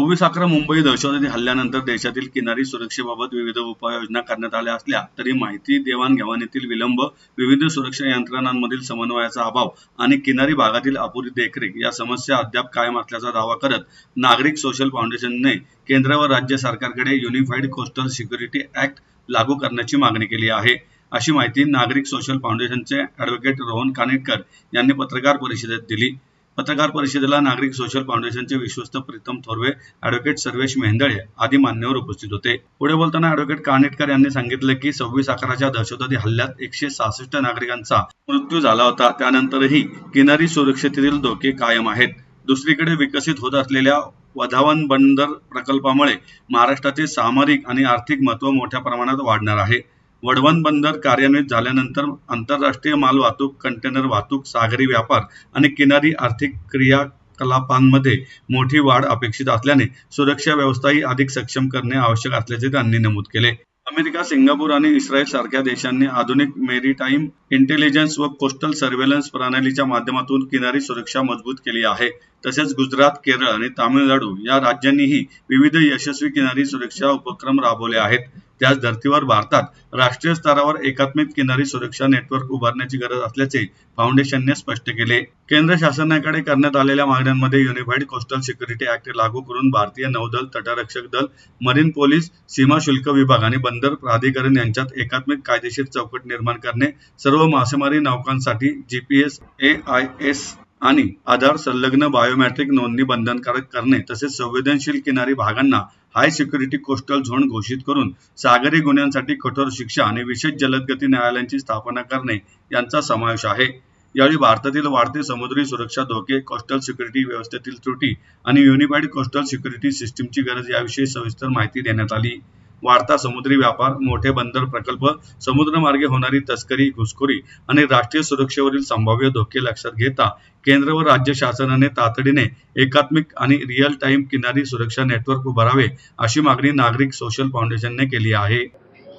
26/11 मुंबई दहशतवादी हल्ल्यानंतर देशातील किनारी सुरक्षेबाबत विविध उपाययोजना करण्यात आल्या असल्या तरी माहिती देवाणघेवाणीतील विलंब, विविध सुरक्षा यंत्रणांमधील समन्वयाचा अभाव आणि किनारी भागातील अपुरी देखरेख या समस्या अद्याप कायम असल्याचा दावा करत नागरिक सोशल फाउंडेशनने केंद्र व राज्य सरकारकडे युनिफाईड कोस्टल सिक्युरिटी ऍक्ट लागू करण्याची मागणी केली आहे, अशी माहिती नागरिक सोशल फाउंडेशनचे ॲडव्होकेट रोहन कानेटकर यांनी पत्रकार परिषदेत दिली. पत्रकार परिषदेला नागरिक सोशल फाउंडेशनचे विश्वस्त प्रीतम थोरवे, ॲडव्होकेट सर्वेश मेहेंदळे आदी मान्यवर उपस्थित होते. पुढे बोलताना ॲडव्होकेट कानेटकर यांनी सांगितले की 26/11च्या दहशतवादी हल्ल्यात 166 नागरिकांचा मृत्यू झाला होता. त्यानंतरही किनारी सुरक्षेतील धोके कायम आहेत. दुसरीकडे विकसित होत असलेल्या वधावन बंदर प्रकल्पामुळे महाराष्ट्राचे सामरिक आणि आर्थिक महत्त्व मोठ्या प्रमाणात वाढणार आहे. वडवण बंदर कार्यान्वित झाल्यानंतर आंतरराष्ट्रीय मालवाहतूक, कंटेनर वाहतूक, सागरी व्यापार आणि किनारी आर्थिक क्रियाकलापांमध्ये मोठी वाढ अपेक्षित असल्याने सुरक्षा व्यवस्थाही अधिक सक्षम करणे आवश्यक असल्याचे त्यांनी नमूद केले. अमेरिका, सिंगापूर आणि इस्रायल सारख्या देशांनी आधुनिक मेरीटाईम इंटेलिजन्स व कोस्टल सर्व्हेलन्स प्रणालीच्या माध्यमातून किनारी सुरक्षा मजबूत केली आहे. तसेच गुजरात, केरळ आणि तामिळनाडू या राज्यांनीही विविध यशस्वी किनारी सुरक्षा उपक्रम राबवले आहेत. त्याच धर्तीवर भारतात राष्ट्रीय स्तरावर एकात्मिक किनारी सुरक्षा नेटवर्क उभारण्याची गरज असल्याचे फाउंडेशनने स्पष्ट केले. केंद्र शासनाकडे करण्यात आलेल्या मागण्यांमध्ये युनिफाईड कोस्टल सिक्युरिटी ऍक्ट लागू करून भारतीय नौदल, तटरक्षक दल, मरीन पोलीस, सीमा शुल्क विभाग आणि बंदर प्राधिकरण यांच्यात एकात्मिक कायदेशीर चौकट निर्माण करणे, सर्व मासेमारी नौकांसाठी GPS, AIS आणि आधार संलग्न बायोमेट्रिक नोंदणी बंधनकारक करणे, तसेच संवेदनशील किनारी भागांना हाय सिक्युरिटी कोस्टल झोन घोषित करून सागरी गुन्ह्यांसाठी कठोर शिक्षा आणि विशेष जलदगती न्यायालयांची स्थापना करणे यांचा समावेश आहे. यावेळी भारतातील वाढते समुद्री सुरक्षा धोके, कोस्टल सिक्युरिटी व्यवस्थेतील त्रुटी आणि युनिफाईड कोस्टल सिक्युरिटी सिस्टीमची गरज याविषयी सविस्तर माहिती देण्यात आली. वाढता समुद्री व्यापार, मोठे बंदर प्रकल्प, समुद्रमार्गे होणारी तस्करी, घुसखोरी आणि राष्ट्रीय सुरक्षेवरील संभाव्य धोके लक्षात घेता केंद्र व राज्य शासनाने तातडीने एकात्मिक आणि रिअल टाइम किनारी सुरक्षा नेटवर्क उभारावे, अशी मागणी नागरिक सोशल फाउंडेशनने केली आहे.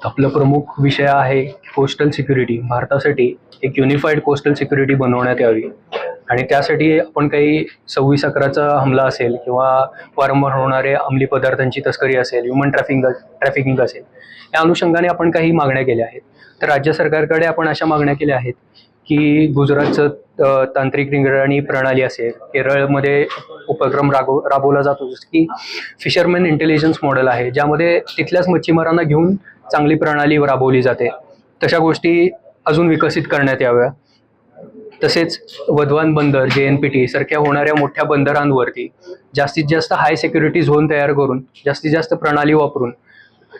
आपला प्रमुख विषय आहे कोस्टल सिक्युरिटी. भारतासाठी एक युनिफाईड कोस्टल सिक्युरिटी बनवण्यात यावी आणि त्यासाठी आपण काही 26/11चा हमला असेल किंवा वारंवार होणारे अंमली पदार्थांची तस्करी असेल, ह्युमन ट्रॅफिकिंग असेल, या अनुषंगाने आपण काही मागण्या केल्या आहेत. तर राज्य सरकारकडे आपण अशा मागण्या केल्या आहेत की गुजरातचं तांत्रिक निगराणी प्रणाली असेल, केरळमध्ये उपक्रम राबवला जातो जसं की फिशरमॅन इंटेलिजन्स मॉडेल आहे, ज्यामध्ये तिथल्याच मच्छीमारांना घेऊन चांगली प्रणाली राबवली जाते. तशा गोष्टी अजून विकसित करण्यात याव्या. तसेच वधवान बंदर, JNPT सारख्या होणाऱ्या मोठ्या बंदरांवरती जास्तीत जास्त हाय सिक्युरिटी झोन तयार करून जास्तीत जास्त प्रणाली वापरून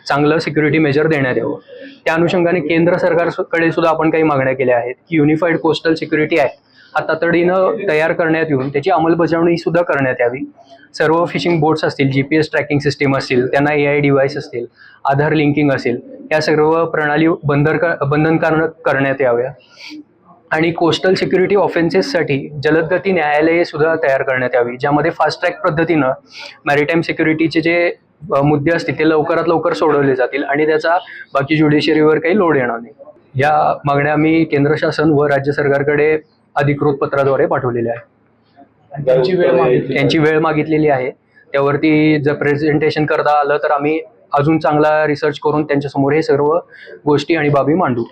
चांगलं सिक्युरिटी मेजर देण्यात यावं. त्या अनुषंगाने केंद्र सरकारकडे सुद्धा आपण काही मागण्या केल्या आहेत की युनिफाईड कोस्टल सिक्युरिटी ऍक्ट हा तातडीनं तयार करण्यात येऊन त्याची अंमलबजावणी सुद्धा करण्यात यावी. सर्व फिशिंग बोट्स असतील, GPS ट्रॅकिंग सिस्टीम असतील, त्यांना AI डिव्हाइस असतील, आधार लिंकिंग असेल, या सर्व प्रणाली बंधनकारक करण्यात याव्या. आणि कोस्टल सिक्युरिटी ऑफेन्सेससाठी जलदगती न्यायालये सुद्धा तयार करण्यात यावी, ज्यामध्ये फास्ट ट्रॅक पद्धतीनं मॅरिटाईम सिक्युरिटीचे जे मुद्दे असतील ते लवकरात लवकर सोडवले जातील आणि त्याचा बाकी ज्युडिशरीवर काही लोड येणार नाही. या मागण्या आम्ही केंद्र शासन व राज्य सरकारकडे अधिकृत पत्राद्वारे पाठवलेल्या आहे. त्यांची वेळ मागितलेली आहे. त्यावरती जर प्रेझेंटेशन करता आलं तर आम्ही अजून चांगला रिसर्च करून त्यांच्यासमोर हे सर्व गोष्टी आणि बाबी मांडू.